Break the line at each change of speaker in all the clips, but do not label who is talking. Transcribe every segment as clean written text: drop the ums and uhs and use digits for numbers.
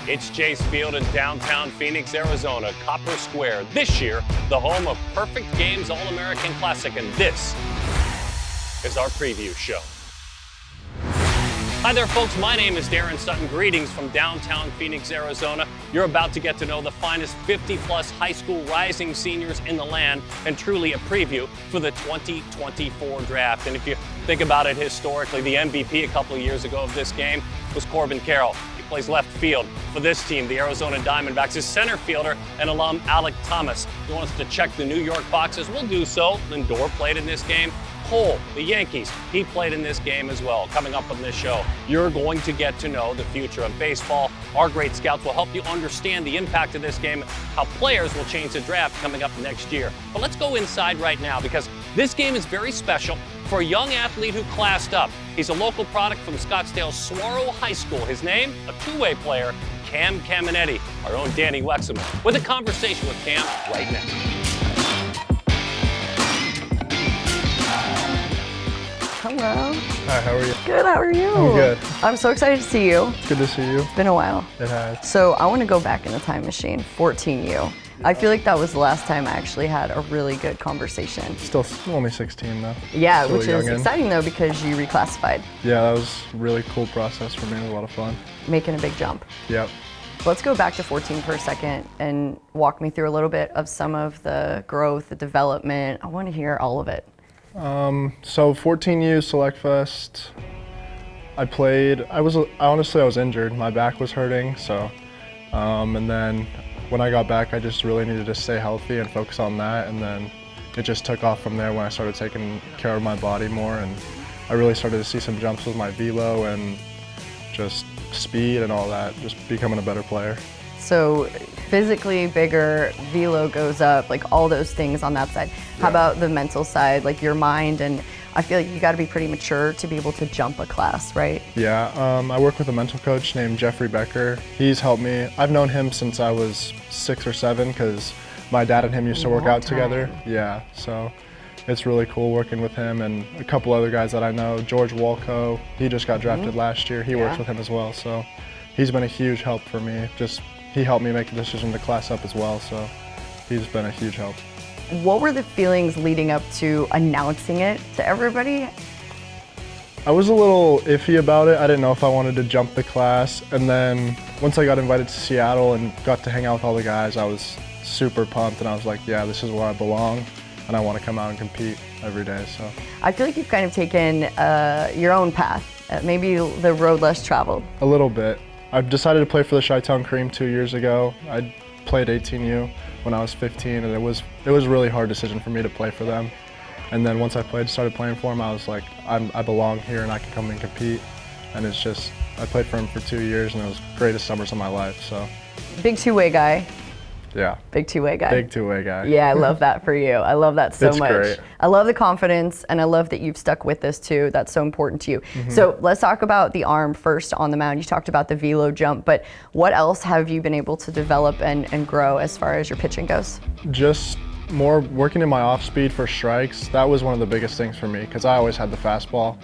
It's Chase Field in downtown Phoenix, Arizona, Copper Square. This year, the home of Perfect Games All-American Classic, and this is our preview show. Hi there, folks. My name is Darren Sutton. Greetings from downtown Phoenix, Arizona. You're about to get to know the finest 50-plus high school rising seniors in the land, and truly a preview for the 2024 draft. And if you think about it historically, the MVP a couple of years ago of this game was Corbin Carroll. He plays left field for this team, the Arizona Diamondbacks. His center fielder and alum Alec Thomas. If you want us to check the New York boxes, we'll do so. Lindor played in this game. Cole, the Yankees, he played in this game as well. Coming up on this show, you're going to get to know the future of baseball. Our great scouts will help you understand the impact of this game, how players will change the draft coming up next year. But let's go inside right now, because this game is very special for a young athlete who classed up. He's a local product from Scottsdale's Saguaro High School. His name, a two-way player, Cam Caminiti. Our own Danny Wexman with a conversation with Cam right now.
Hello.
Hi, how are you?
Good, how are you?
I'm good.
I'm so excited to see you.
It's good to see you.
It's been a while.
It has.
So I want to go back in the time machine, 14U. I feel like that was the last time I actually had a really good conversation.
Still only 16 though.
Yeah,
Still
which is
youngin'.
exciting though, because you reclassified,
Yeah, that was a really cool process for me. It was a lot of fun.
making a big jump.
Yep.
Let's go back to 14 for a second and walk me through a little bit of some of the growth, the development. I want to hear all of it.
So 14U Select Fest, I played. I was injured. My back was hurting. So, and then when I got back, I just really needed to stay healthy and focus on that. And then it just took off from there when I started taking care of my body more, and I really started to see some jumps with my velo and just speed and all that, just becoming a better player.
So physically bigger, velo goes up, like all those things on that side. How about the mental side, like your mind? And I feel like you got to be pretty mature to be able to jump a class, right?
Yeah, I work with a mental coach named Jeffrey Becker. He's helped me. I've known him since I was 6 or 7 because my dad and him used to work out together. Yeah, so it's really cool working with him and a couple other guys that I know. George Walco, he just got drafted last year. He works with him as well, so he's been a huge help for me. He helped me make the decision to class up as well, so he's been a huge help.
What were the feelings leading up to announcing it to everybody?
I was a little iffy about it. I didn't know if I wanted to jump the class, and then once I got invited to Seattle and got to hang out with all the guys, I was super pumped, and I was like, yeah, this is where I belong, and I want to come out and compete every day. So
I feel like you've kind of taken your own path, maybe the road less traveled.
a little bit. I've decided to play for the Chi-Town Cream 2 years ago. I played 18U when I was 15, and it was a really hard decision for me to play for them. And then once I started playing for them, I was like, I belong here and I can come and compete. And it's just, I played for them for 2 years, and it was the greatest summers of my life. So
Big two-way guy.
yeah,
Big two-way guy.
big two-way guy.
Yeah, I love that for you. I love that so
It's
much.
great.
I love the confidence, and I love that you've stuck with this too. That's so important to you. So let's talk about the arm first on the mound. You talked about the velo jump, but what else have you been able to develop and grow as far as your pitching goes?
Just more working in my off speed for strikes. That was one of the biggest things for me because I always had the fastball.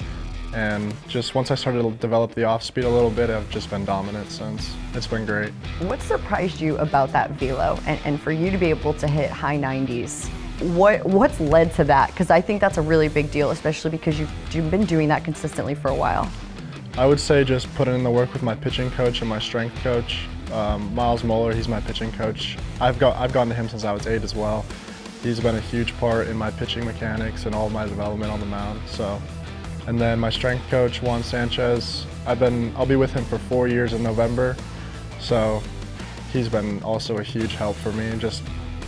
And just once I started to develop the off speed a little bit, I've just been dominant since. It's been great.
What surprised you about that velo and for you to be able to hit high 90s? What's led to that? Because I think that's a really big deal, especially because you've been doing that consistently for a while.
I would say just putting in the work with my pitching coach and my strength coach. Miles Moeller, he's my pitching coach. I've gotten to him since I was 8 as well. He's been a huge part in my pitching mechanics and all of my development on the mound. So. And then my strength coach, Juan Sanchez, I'll be with him for 4 years in November. So he's been also a huge help for me, just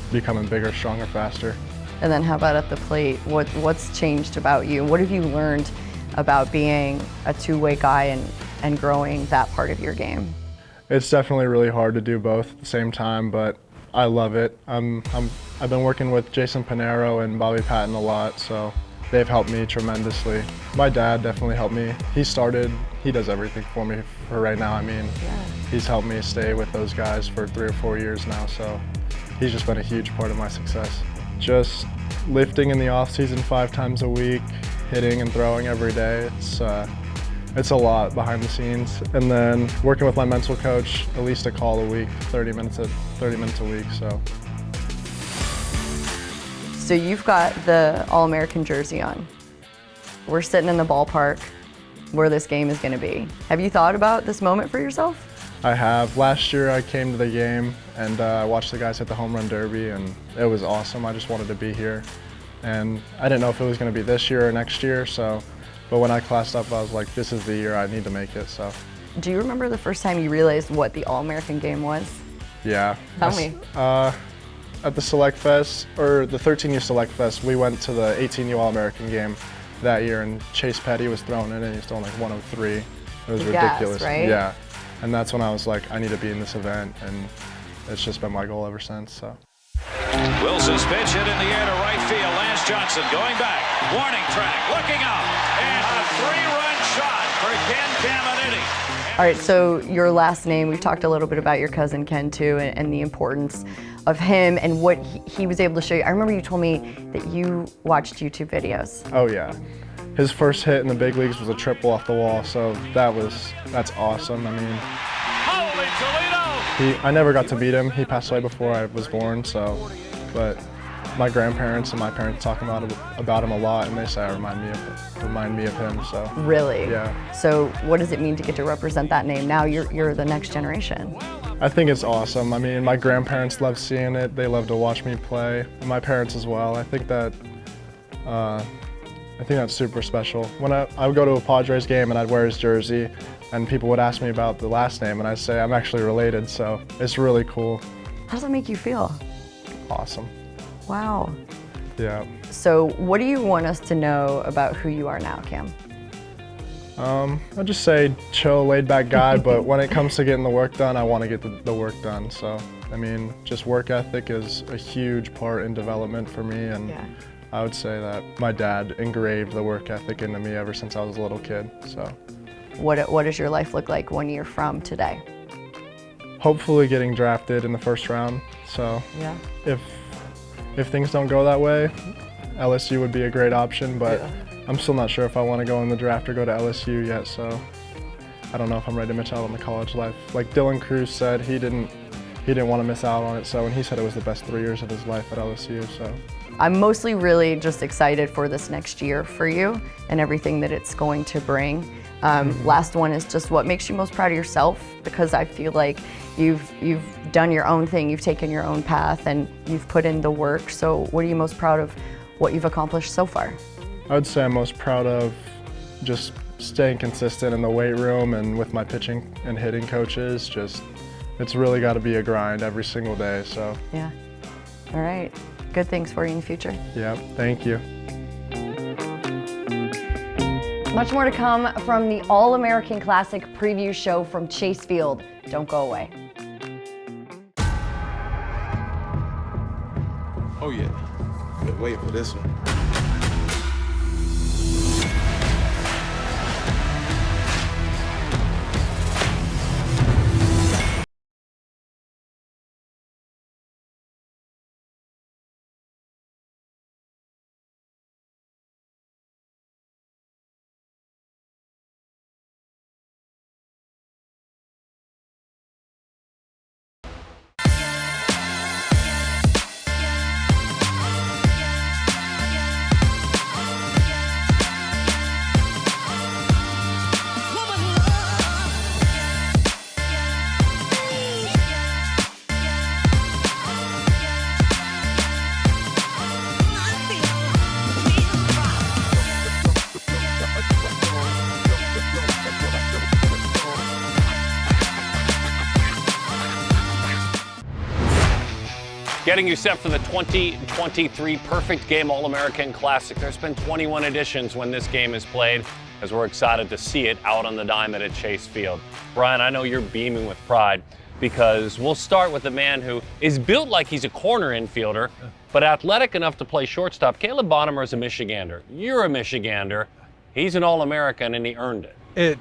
becoming bigger, stronger, faster.
And then how about at the plate? What's changed about you? What have you learned about being a two-way guy and growing that part of your game?
It's definitely really hard to do both at the same time, but I love it. I've been working with Jason Panero and Bobby Patton a lot, so they've helped me tremendously. My dad definitely helped me. He does everything for me for right now. I mean, he's helped me stay with those guys for 3 or 4 years now, so he's just been a huge part of my success. Just lifting in the off season 5 times a week, hitting and throwing every day. It's a lot behind the scenes. And then working with my mental coach, at least a call a week, 30 minutes a week, so.
So you've got the All-American jersey on. We're sitting in the ballpark where this game is gonna be. Have you thought about this moment for yourself?
I have. Last year I came to the game and I watched the guys hit the home run derby, and it was awesome. I just wanted to be here. And I didn't know if it was gonna be this year or next year, so. But when I classed up, I was like, this is the year I need to make it, so.
Do you remember the first time you realized what the All-American game was?
Yeah.
Tell me.
At the Select Fest, or the 13U Select Fest, we went to the 18U All-American game that year, and Chase Petty was thrown in and he was throwing like 103. It was ridiculous.
Right?
Yeah. And that's when I was like, I need to be in this event, and it's just been my goal ever since, so.
Wilson's pitch hit in the air to right field. Lance Johnson going back. Warning track, looking up. And a three-run shot for Ken Caminiti.
All right, so your last name, we've talked a little bit about your cousin Ken too, and the importance of him and what he was able to show you. I remember you told me that you watched YouTube videos.
Oh yeah. His first hit in the big leagues was a triple off the wall, so that's awesome. I mean,
Holy Toledo!
I never got to meet him. He passed away before I was born, so, but my grandparents and my parents talk about him a lot, and they say I remind me of him, so.
Really?
Yeah.
So what does it mean to get to represent that name? Now you're the next generation.
I think it's awesome. I mean, my grandparents love seeing it. They love to watch me play, and my parents as well. I think that's super special. When I would go to a Padres game and I'd wear his jersey, and people would ask me about the last name, and I'd say I'm actually related, so it's really cool.
How does that make you feel?
Awesome.
Wow.
Yeah.
So what do you want us to know about who you are now, Cam?
I'd just say chill, laid back guy, but when it comes to getting the work done, I want to get the work done. So, I mean, just work ethic is a huge part in development for me, and
Yeah.
I would say that my dad engraved the work ethic into me ever since I was a little kid, so.
What does your life look like 1 year from today?
Hopefully getting drafted in the first round, so
Yeah.
if things don't go that way, LSU would be a great option, but
Yeah.
I'm still not sure if I want to go in the draft or go to LSU yet, so I don't know if I'm ready to miss out on the college life. Like Dylan Cruz said, he didn't want to miss out on it, so, and he said it was the best 3 years of his life at LSU, so.
I'm mostly really just excited for this next year for you and everything that it's going to bring. Last one is just what makes you most proud of yourself, because I feel like you've done your own thing, you've taken your own path, and you've put in the work. So what are you most proud of what you've accomplished so far?
I would say I'm most proud of just staying consistent in the weight room and with my pitching and hitting coaches. Just, it's really got to be a grind every single day, so.
Yeah. All right. Good things for you in the future.
Yeah, thank you.
Much more to come from the All-American Classic preview show from Chase Field. Don't go away.
Oh yeah, been waiting for this one.
Getting you set for the 2023 Perfect Game All-American Classic. There's been 21 editions when this game is played, as we're excited to see it out on the diamond at Chase Field. Brian, I know you're beaming with pride, because we'll start with the man who is built like he's a corner infielder, but athletic enough to play shortstop. Caleb Bonemer is a Michigander. You're a Michigander. He's an All-American, and he earned it.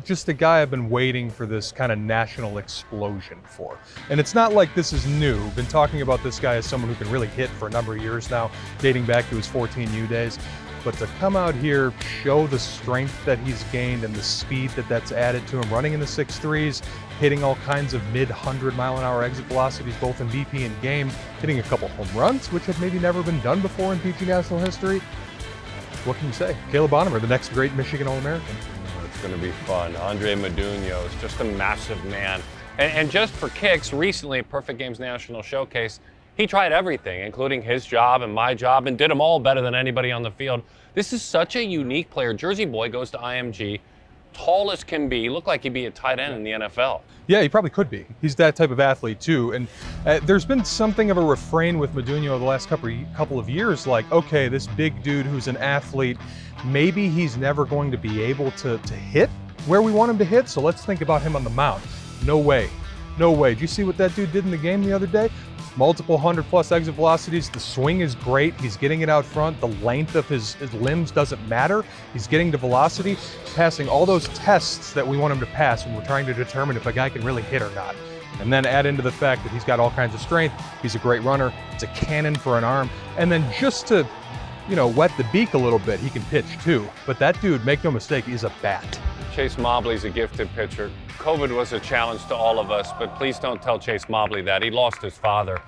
Just a guy I've been waiting for this kind of national explosion for. And it's not like this is new. Been talking about this guy as someone who can really hit for a number of years now, dating back to his 14U days. but to come out here, show the strength that he's gained and the speed that's added to him, running in the 6.3s, hitting all kinds of mid-100-mile-an-hour exit velocities, both in BP and game, hitting a couple home runs, which have maybe never been done before in PG National history. What can you say? Caleb Bonemer, the next great Michigan All-American.
It's going to be fun. Andre Modugno is just a massive man. And just for kicks, recently at Perfect Games National Showcase, he tried everything, including his job and my job, and did them all better than anybody on the field. This is such a unique player. Jersey boy goes to IMG, tall as can be, looked like he'd be a tight end in the NFL.
Yeah, he probably could be. He's that type of athlete too. And there's been something of a refrain with Modugno the last couple of years, like, okay, this big dude who's an athlete, maybe he's never going to be able to hit where we want him to hit, so let's think about him on the mound. No way. No way. Did you see what that dude did in the game the other day? Multiple 100-plus exit velocities. The swing is great. He's getting it out front. The length of his limbs doesn't matter. He's getting to velocity, passing all those tests that we want him to pass when we're trying to determine if a guy can really hit or not. And then add into the fact that he's got all kinds of strength. He's a great runner. It's a cannon for an arm. And then just to, wet the beak a little bit, he can pitch too. But that dude, make no mistake, is a bat.
Chase Mobley's a gifted pitcher. COVID was a challenge to all of us, but please don't tell Chase Mobley that. He lost his father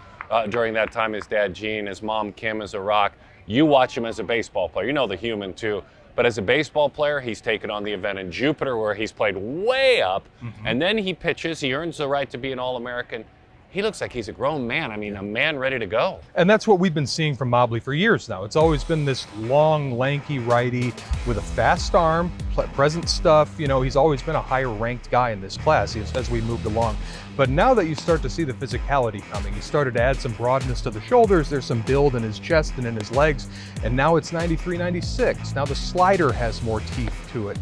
during that time, his dad Gene, his mom Kim is a rock. You watch him as a baseball player. You know the human too. But as a baseball player, he's taken on the event in Jupiter where he's played way up, and then he pitches. He earns the right to be an All-American. He looks like he's a grown man. I mean, a man ready to go.
And that's what we've been seeing from Mobley for years now. It's always been this long, lanky righty with a fast arm, present stuff. He's always been a higher ranked guy in this class as we moved along. But now that you start to see the physicality coming, he started to add some broadness to the shoulders. There's some build in his chest and in his legs. And now it's 93, 96. Now the slider has more teeth to it.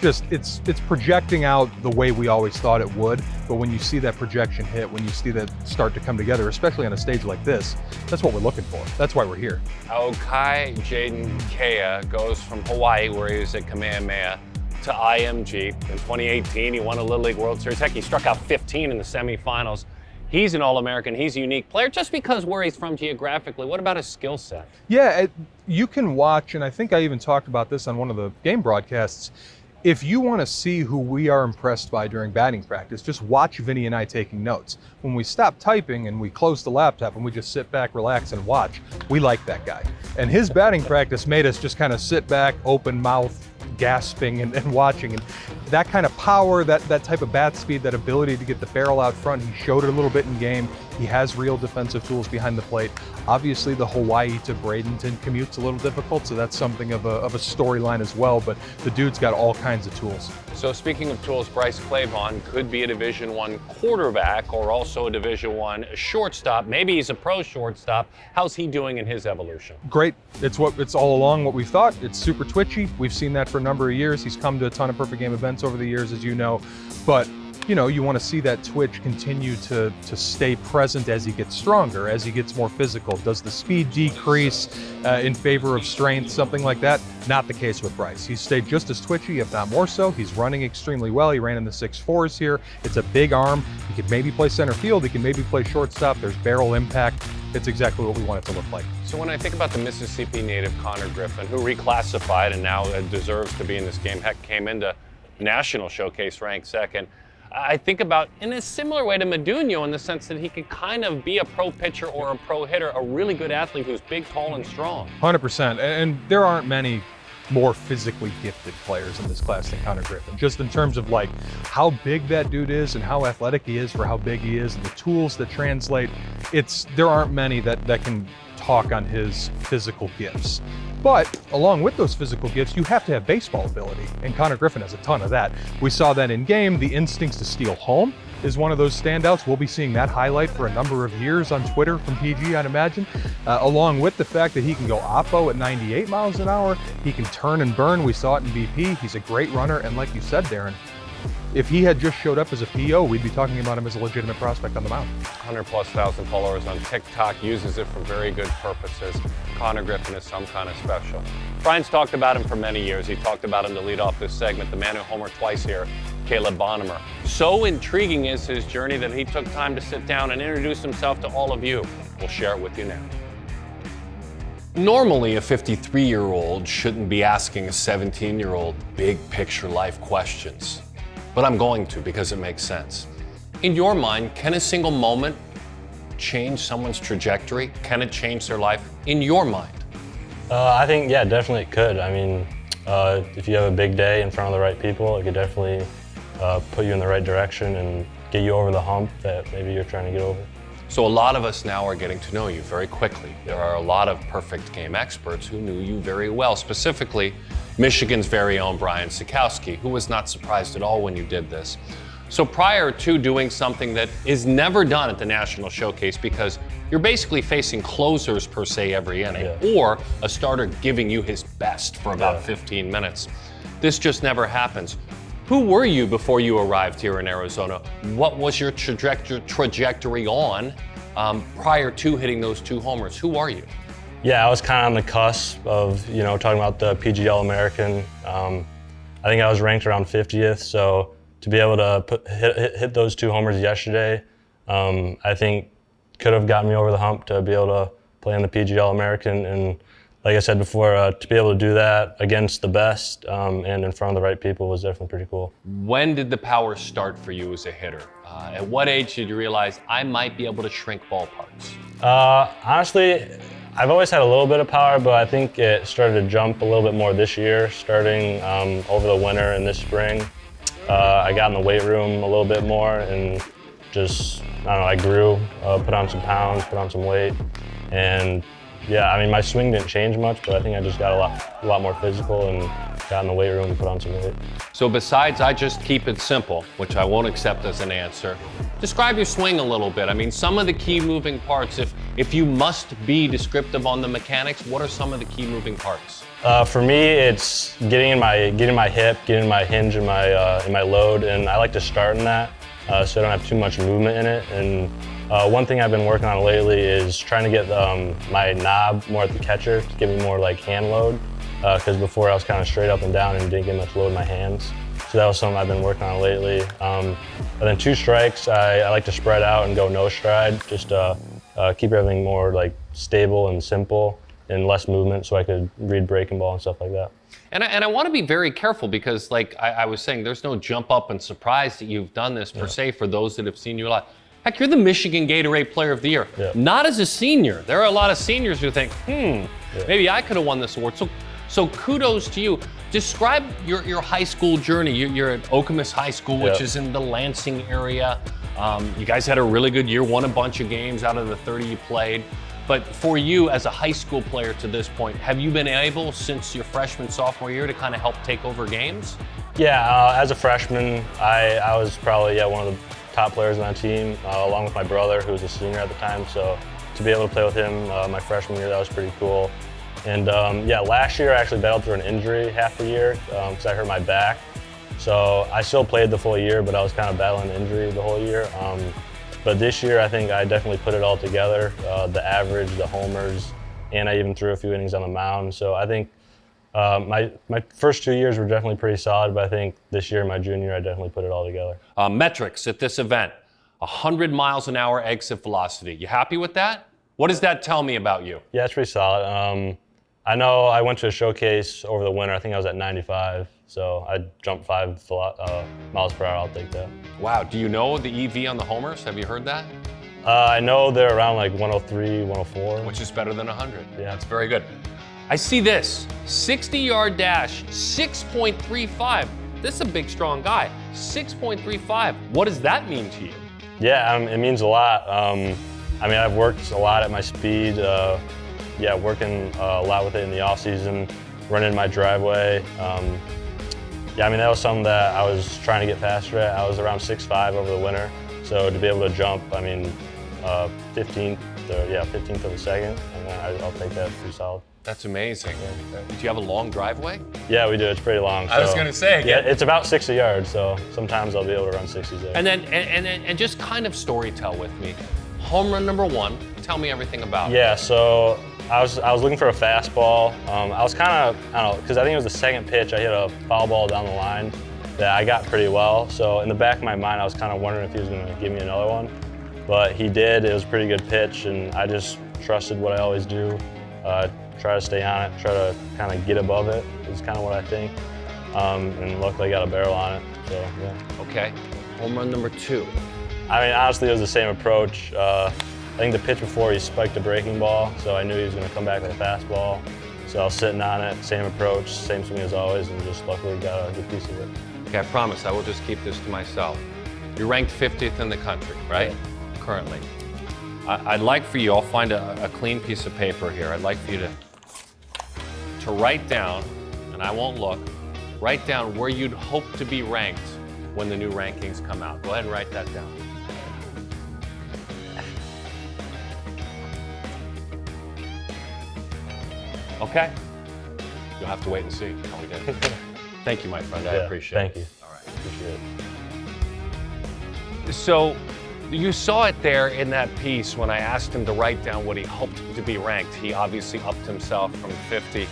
It's projecting out the way we always thought it would. But when you see that projection hit, when you see that start to come together, especially on a stage like this, that's what we're looking for. That's why we're here.
Kai Jaden Kea goes from Hawaii, where he was at Kamehameha, to IMG. In 2018, he won a Little League World Series. Heck, he struck out 15 in the semifinals. He's an All-American. He's a unique player just because where he's from geographically. What about his skill set?
Yeah, you can watch, and I think I even talked about this on one of the game broadcasts. If you want to see who we are impressed by during batting practice, just watch Vinny and I taking notes. When we stop typing and we close the laptop and we just sit back, relax, and watch, we like that guy. And his batting practice made us just kind of sit back, open mouth, gasping and watching. And that kind of power, that type of bat speed, that ability to get the barrel out front, he showed it a little bit in game. He has real defensive tools behind the plate. Obviously, the Hawaii to Bradenton commute's a little difficult, so that's something of a storyline as well, but the dude's got all kinds of tools.
So speaking of tools, Bryce Claiborne could be a Division I quarterback or also a Division I shortstop. Maybe he's a pro shortstop. How's he doing in his evolution?
Great. It's all along what we thought. It's super twitchy. We've seen that for a number of years. He's come to a ton of Perfect Game events over the years, as you know, but you want to see that twitch continue to stay present as he gets stronger, as he gets more physical. Does the speed decrease in favor of strength, something like that? Not the case with Bryce. He's stayed just as twitchy, if not more so. He's running extremely well. He ran in the 6.4s here. It's a big arm. He could maybe play center field. He can maybe play shortstop. There's barrel impact. It's exactly what we want it to look like.
So when I think about the Mississippi native Connor Griffin, who reclassified and now deserves to be in this game, heck, came into National Showcase ranked second, I think about in a similar way to Modugno in the sense that he could kind of be a pro pitcher or a pro hitter, a really good athlete who's big, tall, and strong.
100%. And there aren't many more physically gifted players in this class than Connor Griffin. Just in terms of like how big that dude is and how athletic he is for how big he is and the tools that translate, there aren't many that can talk on his physical gifts. But along with those physical gifts, you have to have baseball ability, and Connor Griffin has a ton of that. We saw that in game. The instincts to steal home is one of those standouts. We'll be seeing that highlight for a number of years on Twitter from PG, I'd imagine, along with the fact that he can go oppo at 98 miles an hour. He can turn and burn. We saw it in BP. He's a great runner, and like you said, Darren, if he had just showed up as a PO, we'd be talking about him as a legitimate prospect on the mound.
100,000+ followers on TikTok, uses it for very good purposes. Connor Griffin is some kind of special. Brian's talked about him for many years. He talked about him to lead off this segment, the man who homered twice here, Caleb Bonemer. So intriguing is his journey that he took time to sit down and introduce himself to all of you. We'll share it with you now. Normally, a 53-year-old shouldn't be asking a 17-year-old big picture life questions, but I'm going to because it makes sense. In your mind, can a single moment change someone's trajectory? Can it change their life in your mind?
I think, yeah, definitely it could. I mean, if you have a big day in front of the right people, it could definitely put you in the right direction and get you over the hump that maybe you're trying to get over.
So a lot of us now are getting to know you very quickly. There are a lot of perfect game experts who knew you very well, specifically Michigan's very own Brian Sikowski, who was not surprised at all when you did this. So prior to doing something that is never done at the National Showcase, because you're basically facing closers per se every inning, or a starter giving you his best for about 15 minutes. This just never happens. Who were you before you arrived here in Arizona? What was your trajectory on prior to hitting those 2 homers? Who are you?
Yeah, I was kind of on the cusp of, talking about the PGL American. I think I was ranked around 50th, so to be able to hit those 2 homers yesterday, I think could have gotten me over the hump to be able to play in the PGL American. And like I said before, to be able to do that against the best and in front of the right people was definitely pretty cool.
When did the power start for you as a hitter? At what age did you realize I might be able to shrink ballparks?
Honestly, I've always had a little bit of power, but I think it started to jump a little bit more this year, starting over the winter and this spring. I got in the weight room a little bit more and just, I grew, put on some pounds, put on some weight. And yeah, I mean, my swing didn't change much, but I think I just got a lot more physical and got in the weight room and put on some weight.
So besides I just keep it simple, which I won't accept as an answer, describe your swing a little bit. I mean, some of the key moving parts, if you must be descriptive on the mechanics, what are some of the key moving parts?
For me, it's getting in my hip, getting my hinge in my load, and I like to start in that so I don't have too much movement in it. And one thing I've been working on lately is trying to get my knob more at the catcher to give me more like hand load, because before I was kind of straight up and down and didn't get much load in my hands. So that was something I've been working on lately. And then 2 strikes, I like to spread out and go no stride, just keep everything more like stable and simple and less movement so I could read breaking ball and stuff like that.
And I want to be very careful because like I was saying, there's no jump up and surprise that you've done this per se for those that have seen you a lot. Heck, you're the Michigan Gatorade Player of the Year. Yeah. Not as a senior. There are a lot of seniors who think, maybe I could have won this award. So kudos to you. Describe your high school journey. You're at Okemos High School, which is in the Lansing area. You guys had a really good year, won a bunch of games out of the 30 you played. But for you as a high school player to this point, have you been able since your freshman, sophomore year to kind of help take over games?
Yeah, as a freshman, I was probably one of the top players on that team, along with my brother, who was a senior at the time. So to be able to play with him my freshman year, that was pretty cool. And last year I actually battled through an injury half the year because I hurt my back. So I still played the full year, but I was kind of battling injury the whole year. But this year I think I definitely put it all together, the average, the homers, and I even threw a few innings on the mound. So I think my first 2 years were definitely pretty solid, but I think this year, my junior, I definitely put it all together.
Metrics at this event, 100 miles an hour exit velocity. You happy with that? What does that tell me about you?
Yeah, it's pretty solid. I know I went to a showcase over the winter. I think I was at 95, so I jumped 5 miles per hour. I'll take that.
Wow, do you know the EV on the homers? Have you heard that?
I know they're around like 103, 104.
Which is better than 100.
Yeah.
That's very good. I see this, 60-yard dash, 6.35. This is a big, strong guy, 6.35. What does that mean to you?
Yeah, it means a lot. I mean, I've worked a lot at my speed, working a lot with it in the off season, running my driveway. I mean, that was something that I was trying to get faster at. I was around 6'5" over the winter, so to be able to jump, I mean, 15th of a second, and I'll take that pretty solid.
That's amazing. Do you have a long driveway?
Yeah, we do. It's pretty long.
I was going to say.
Yeah, it's about 60 yards, so sometimes I'll be able to run 60s there.
And then just kind of story tell with me. Home run number 1. Tell me everything about it.
Yeah, so I was looking for a fastball. I was kind of, I don't know, because I think it was the second pitch, I hit a foul ball down the line that I got pretty well. So in the back of my mind, I was kind of wondering if he was going to give me another one. But he did. It was a pretty good pitch, and I just trusted what I always do. try to stay on it, try to kind of get above it is kind of what I think. And luckily I got a barrel on it, so yeah.
Okay, home run number 2.
I mean, honestly, it was the same approach. I think the pitch before he spiked a breaking ball, so I knew he was going to come back with a fastball. So I was sitting on it, same approach, same swing as always, and just luckily got a good piece of it.
Okay, I promise I will just keep this to myself. You're ranked 50th in the country, right? Yeah. Currently. I'd like for you, I'll find a clean piece of paper here. I'd like for you to write down, and I won't look, write down where you'd hope to be ranked when the new rankings come out. Go ahead and write that down. Okay? You'll have to wait and see how we do. Thank you, my friend. I appreciate it.
Thank you.
All right.
Appreciate it.
So you saw it there in that piece when I asked him to write down what he hoped to be ranked. He obviously upped himself from 50.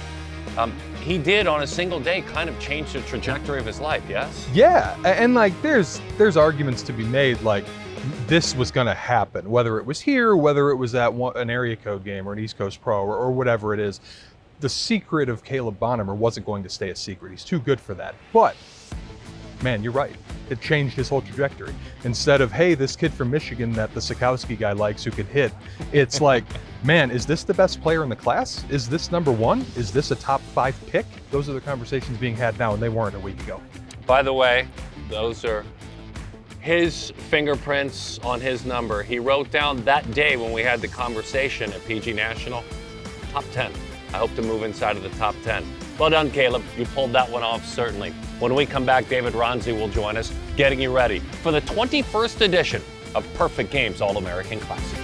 He did on a single day kind of change the trajectory of his life, yes?
Yeah, and like there's arguments to be made like this was going to happen, whether it was here, whether it was at an area code game or an East Coast Pro or whatever it is. The secret of Caleb Bonemer wasn't going to stay a secret. He's too good for that. But man, you're right. It changed his whole trajectory. Instead of, hey, this kid from Michigan that the Sikowski guy likes who could hit, it's like, man, is this the best player in the class? Is this number 1? Is this a top 5 pick? Those are the conversations being had now, and they weren't a week ago.
By the way, those are his fingerprints on his number. He wrote down that day when we had the conversation at PG National, top 10. I hope to move inside of the top 10. Well done, Caleb. You pulled that one off, certainly. When we come back, David Ronzi will join us, getting you ready for the 21st edition of Perfect Games All-American Classic.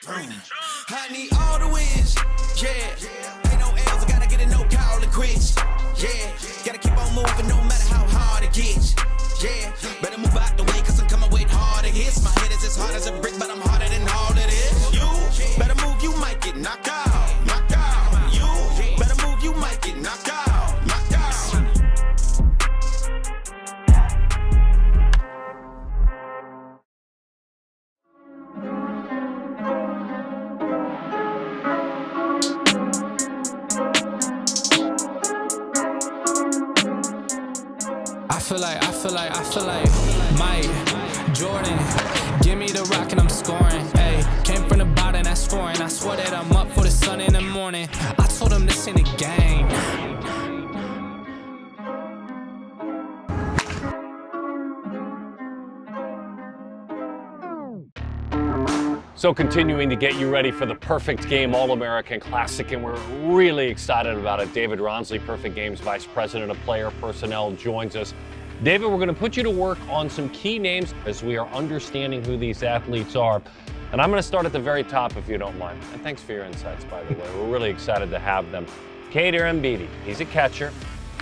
I need all the wins, yeah. Ain't no L's, I gotta get it, no call it quits, yeah. Gotta keep on moving no matter how hard it gets, yeah. Better move out the way, cause I'm coming with harder hits. My head is as hard as a brick, but I'm harder than all it is. You better move, you might get knocked out, knocked out. You better move, you might get knocked out, knocked out. I feel like Mike Jordan, give me the rock and I'm scoring. Hey, came from the bottom, that's scoring. I swear that I'm up for the sun in the morning. I told him this ain't a game.
So continuing to get you ready for the Perfect Game All-American Classic, and we're really excited about it. David Ronzi, Perfect Games Vice President of Player Personnel, joins us. David, we're going to put you to work on some key names as we are understanding who these athletes are. And I'm going to start at the very top, if you don't mind. And thanks for your insights, by the way. We're really excited to have them. Cade Arambidi, he's a catcher.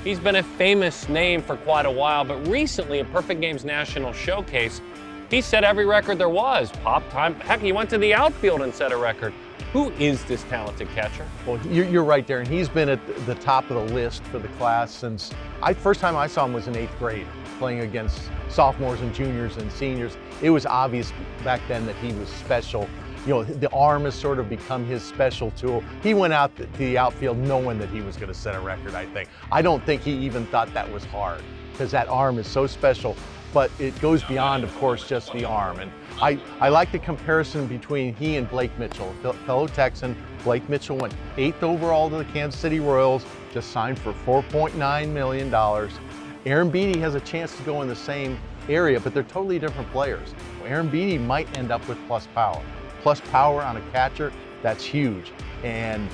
He's been a famous name for quite a while, but recently at Perfect Games National Showcase, he set every record there was. Pop time. Heck, he went to the outfield and set a record. Who is this talented catcher?
Well, you're right, Darren. He's been at the top of the list for the class since first time I saw him was in 8th grade, playing against sophomores and juniors and seniors. It was obvious back then that he was special. You know, the arm has sort of become his special tool. He went out to the outfield knowing that he was going to set a record, I think. I don't think he even thought that was hard because that arm is so special. But it goes beyond, of course, just the arm. And I like the comparison between he and Blake Mitchell, fellow Texan. Blake Mitchell went 8th overall to the Kansas City Royals, just signed for $4.9 million. Arambidi has a chance to go in the same area, but they're totally different players. Arambidi might end up with plus power. Plus power on a catcher, that's huge. And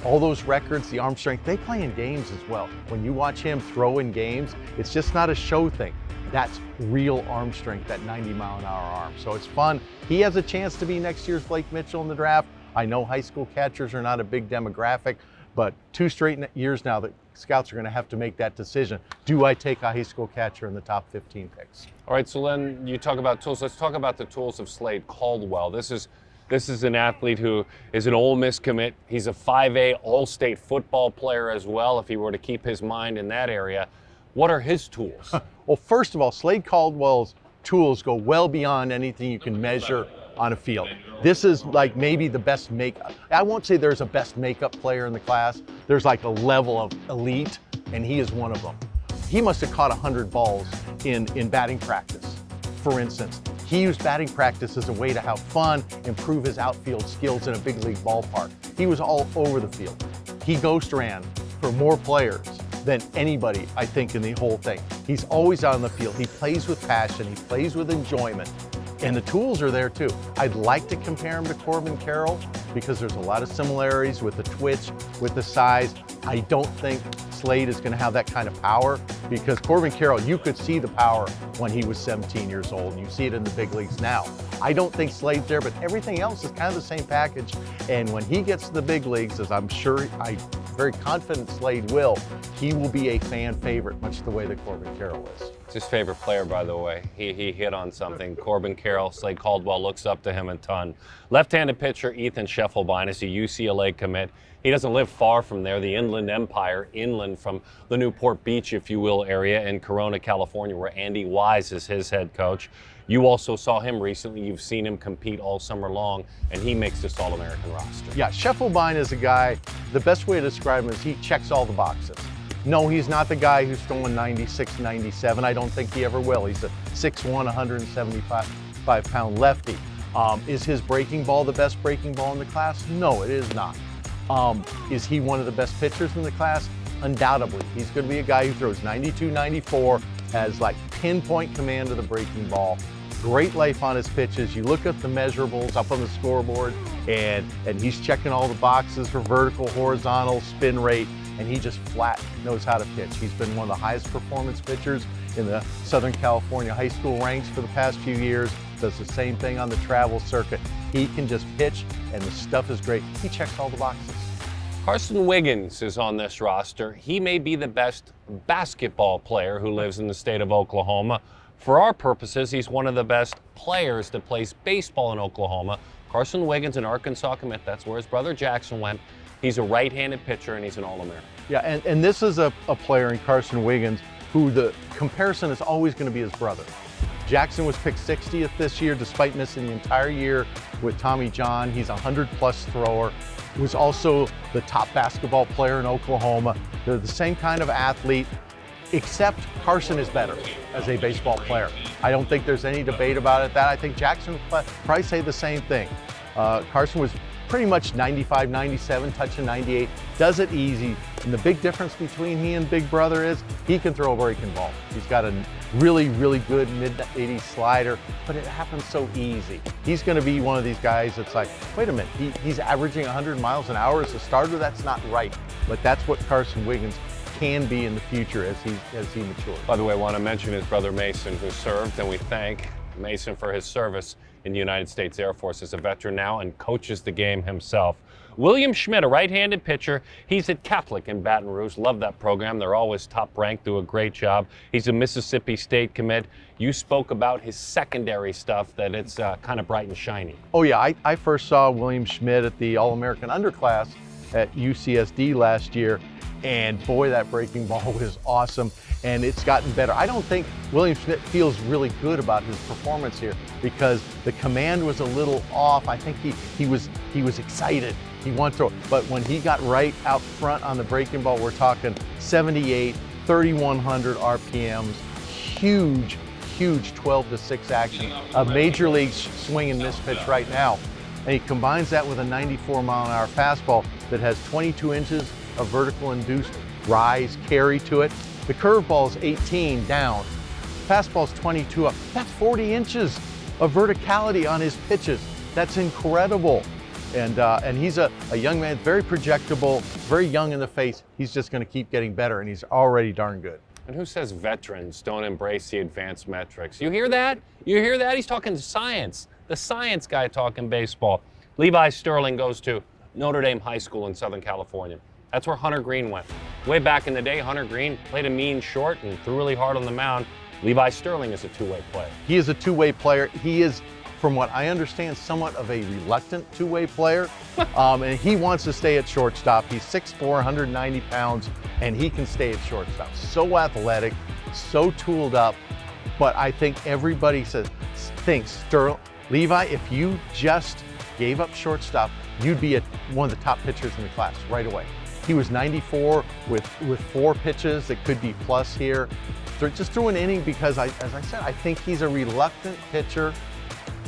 all those records, the arm strength, they play in games as well. When you watch him throw in games, it's just not a show thing. That's real arm strength, that 90-mile-an-hour arm. So it's fun. He has a chance to be next year's Blake Mitchell in the draft. I know high school catchers are not a big demographic, but 2 straight years now that scouts are going to have to make that decision. Do I take a high school catcher in the top 15 picks?
All right, so then you talk about tools. Let's talk about the tools of Slade Caldwell. This is an athlete who is an Ole Miss commit. He's a 5A All-State football player as well, if he were to keep his mind in that area. What are his tools?
Well, first of all, Slade Caldwell's tools go well beyond anything you can measure on a field. This is like maybe the best makeup. I won't say there's a best makeup player in the class. There's like a level of elite, and he is one of them. He must have caught 100 balls in batting practice, for instance. He used batting practice as a way to have fun, improve his outfield skills in a big league ballpark. He was all over the field. He ghost ran for more players than anybody, I think, in the whole thing. He's always on the field. He plays with passion. He plays with enjoyment. And the tools are there too. I'd like to compare him to Corbin Carroll because there's a lot of similarities with the twitch, with the size. I don't think Slade is going to have that kind of power because Corbin Carroll, you could see the power when he was 17 years old, and you see it in the big leagues now. I don't think Slade's there, but everything else is kind of the same package. And when he gets to the big leagues, as I'm very confident Slade will, he will be a fan favorite, much the way that Corbin Carroll is.
It's his favorite player, by the way. He hit on something. Corbin Carroll, Slade Caldwell looks up to him a ton. Left-handed pitcher Ethan Scheffelbein is a UCLA commit. He doesn't live far from there, the Inland Empire, inland from the Newport Beach, if you will, area in Corona, California, where Andy Wise is his head coach. You also saw him recently. You've seen him compete all summer long, and he makes this All-American roster.
Yeah, Scheffelbein is a guy, the best way to describe him is he checks all the boxes. No, he's not the guy who's throwing 96, 97. I don't think he ever will. He's a 6'1", 175-pound lefty. Is his breaking ball the best breaking ball in the class? No, it is not. Is he one of the best pitchers in the class? Undoubtedly. He's going to be a guy who throws 92, 94, has like pinpoint command of the breaking ball. Great life on his pitches. You look at the measurables up on the scoreboard, and he's checking all the boxes for vertical, horizontal, spin rate, and he just flat knows how to pitch. He's been one of the highest performance pitchers in the Southern California high school ranks for the past few years. Does the same thing on the travel circuit. He can just pitch, and the stuff is great. He checks all the boxes.
Carson Wiggins is on this roster. He may be the best basketball player who lives in the state of Oklahoma. For our purposes, he's one of the best players that plays baseball in Oklahoma. Carson Wiggins, an Arkansas commit, that's where his brother Jackson went. He's a right-handed pitcher, and he's an All-American.
Yeah, and this is a player in Carson Wiggins who the comparison is always going to be his brother. Jackson was picked 60th this year despite missing the entire year with Tommy John. He's a 100-plus thrower. Was also the top basketball player in Oklahoma. They're the same kind of athlete, except Carson is better as a baseball player. I don't think there's any debate about it. I think Jackson would probably say the same thing. Carson was pretty much 95, 97, touching 98, does it easy. And the big difference between he and Big Brother is he can throw a breaking ball. He's got a really, really good mid-80s slider, but it happens so easy. He's going to be one of these guys that's like, wait a minute, he's averaging 100 miles an hour as a starter? That's not right. But that's what Carson Wiggins can be in the future as he matures.
By the way, I want to mention his brother Mason, who served, and we thank Mason for his service in the United States Air Force as a veteran now and coaches the game himself. William Schmidt, a right-handed pitcher. He's at Catholic in Baton Rouge. Love that program. They're always top-ranked, do a great job. He's a Mississippi State commit. You spoke about his secondary stuff, that it's kind of bright and shiny.
Oh yeah, I first saw William Schmidt at the All-American Underclass at UCSD last year, and boy, that breaking ball was awesome, and it's gotten better. I don't think William Schmidt feels really good about his performance here because the command was a little off. I think he was excited. He wanted to, but when he got right out front on the breaking ball, we're talking 78, 3,100 RPMs, huge 12-to-6 action, a major league swing and miss pitch right now. And he combines that with a 94-mile-an-hour fastball that has 22 inches of vertical induced rise, carry to it. The curveball is 18 down. Fastball's 22 up. That's 40 inches of verticality on his pitches. That's incredible. And he's a young man, very projectable, very young in the face. He's just going to keep getting better, and he's already darn good.
And who says veterans don't embrace the advanced metrics? You hear that? You hear that? He's talking science. The science guy talking baseball. Levi Sterling goes to Notre Dame High School in Southern California. That's where Hunter Green went. Way back in the day, Hunter Green played a mean short and threw really hard on the mound. Levi Sterling is a two-way player.
He is a two-way player. He is, from what I understand, somewhat of a reluctant two-way player. And he wants to stay at shortstop. He's 6'4", 190 pounds, and he can stay at shortstop. So athletic, so tooled up. But I think everybody thinks Levi, if you just gave up shortstop, you'd be one of the top pitchers in the class right away. He was 94 with 4 pitches that could be plus here. Just threw an inning because, as I said, I think he's a reluctant pitcher.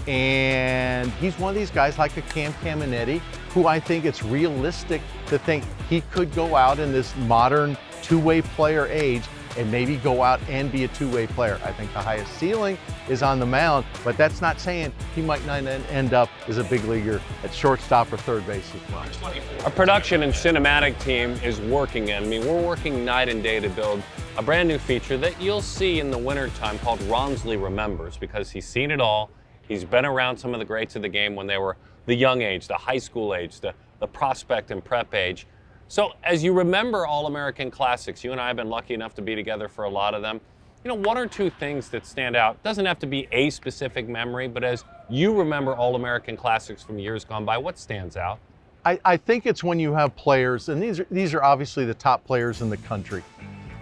And he's one of these guys like a Caminiti, who I think it's realistic to think he could go out in this modern two-way player age and maybe go out and be a two-way player. I think the highest ceiling is on the mound, but that's not saying he might not end up as a big leaguer at shortstop or third base as well.
Our production and cinematic team is working in. I mean, we're working night and day to build a brand new feature that you'll see in the wintertime called Ronsley Remembers, because he's seen it all. He's been around some of the greats of the game when they were the young age, the high school age, the prospect and prep age. So as you remember All-American Classics, you and I have been lucky enough to be together for a lot of them. You know, 1 or 2 things that stand out. Doesn't have to be a specific memory, but as you remember All-American Classics from years gone by, what stands out?
I think it's when you have players, and these are obviously the top players in the country,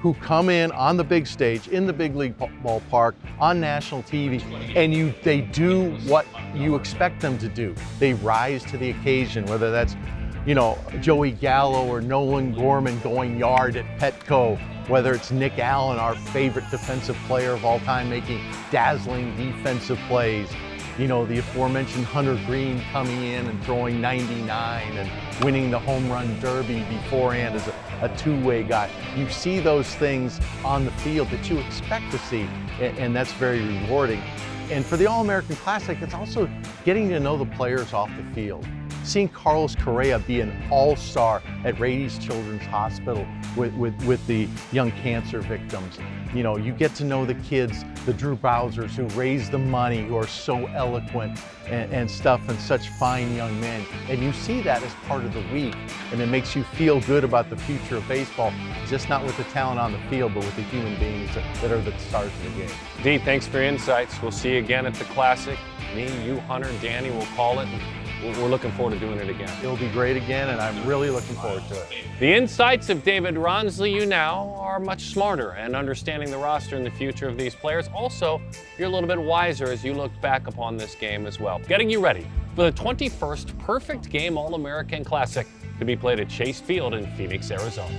who come in on the big stage, in the big league ballpark, on national TV, and they do what you expect them to do. They rise to the occasion, whether that's, you know, Joey Gallo or Nolan Gorman going yard at Petco, whether it's Nick Allen, our favorite defensive player of all time, making dazzling defensive plays. You know, the aforementioned Hunter Green coming in and throwing 99 and winning the home run derby beforehand as a two-way guy. You see those things on the field that you expect to see, and that's very rewarding. And for the All-American Classic, it's also getting to know the players off the field. Seeing Carlos Correa be an all-star at Rady's Children's Hospital with the young cancer victims. You know, you get to know the kids, the Drew Bowsers who raise the money, who are so eloquent and stuff, and such fine young men. And you see that as part of the week, and it makes you feel good about the future of baseball, just not with the talent on the field, but with the human beings that are the stars of the game.
Dee, thanks for your insights. We'll see you again at the Classic. Me, you, Hunter, Danny will call it. We're looking forward to doing it again.
It'll be great again, and I'm really looking forward to it.
The insights of David Ronsley, you now are much smarter and understanding the roster and the future of these players. Also, you're a little bit wiser as you look back upon this game as well. Getting you ready for the 21st Perfect Game All-American Classic to be played at Chase Field in Phoenix, Arizona.